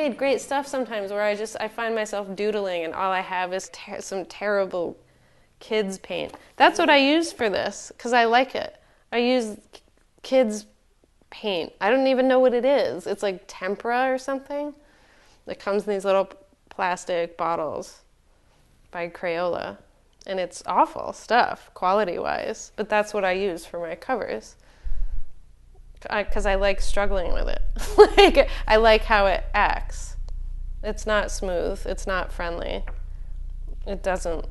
made great stuff sometimes where I find myself doodling and all I have is some terrible kids paint. That's what I use for this, because I like it. I use kids paint. I don't even know what it is. It's like tempera or something. It comes in these little plastic bottles by Crayola. And it's awful stuff, quality-wise. But that's what I use for my covers. Because I like struggling with it. I like how it acts. It's not smooth. It's not friendly. It doesn't,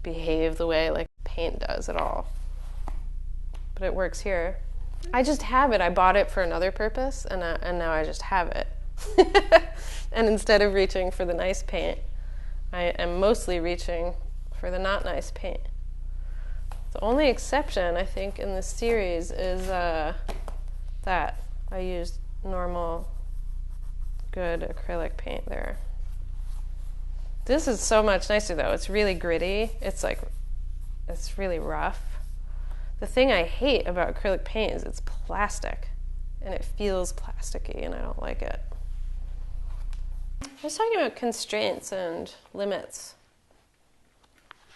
behave the way like paint does at all. But it works here. I just have it. I bought it for another purpose, and now I just have it. And instead of reaching for the nice paint, I am mostly reaching for the not nice paint. The only exception, I think, in this series is that I used normal, good acrylic paint there. This is so much nicer, though. It's really gritty. It's really rough. The thing I hate about acrylic paint is it's plastic, and it feels plasticky, and I don't like it. I was talking about constraints and limits.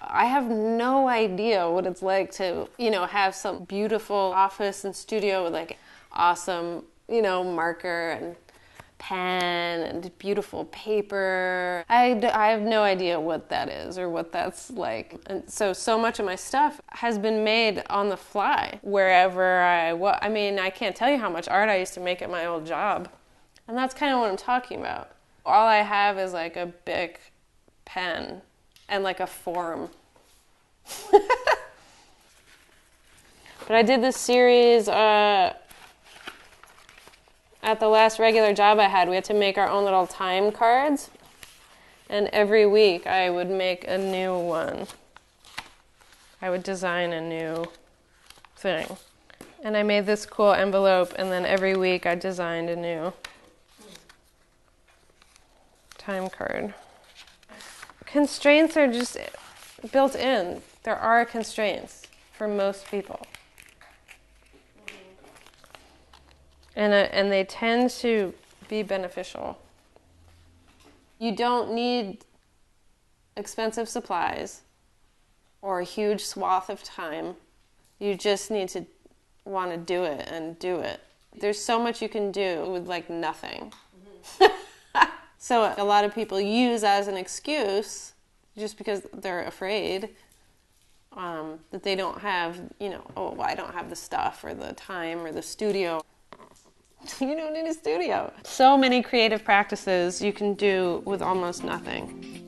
I have no idea what it's like to, have some beautiful office and studio with like awesome, marker and pen and beautiful paper. I have no idea what that is or what that's like. And so much of my stuff has been made on the fly wherever I can't tell you how much art I used to make at my old job. And that's kind of what I'm talking about. All I have is like a Bic pen and like a form. But I did this series at the last regular job I had. We had to make our own little time cards, and every week I would make a new one. I would design a new thing. And I made this cool envelope, and then every week I designed a new time card. Constraints are just built in. There are constraints for most people. And they tend to be beneficial. You don't need expensive supplies or a huge swath of time. You just need to want to do it and do it. There's so much you can do with like nothing. So a lot of people use as an excuse, just because they're afraid that they don't have, I don't have the stuff or the time or the studio. You don't need a studio. So many creative practices you can do with almost nothing.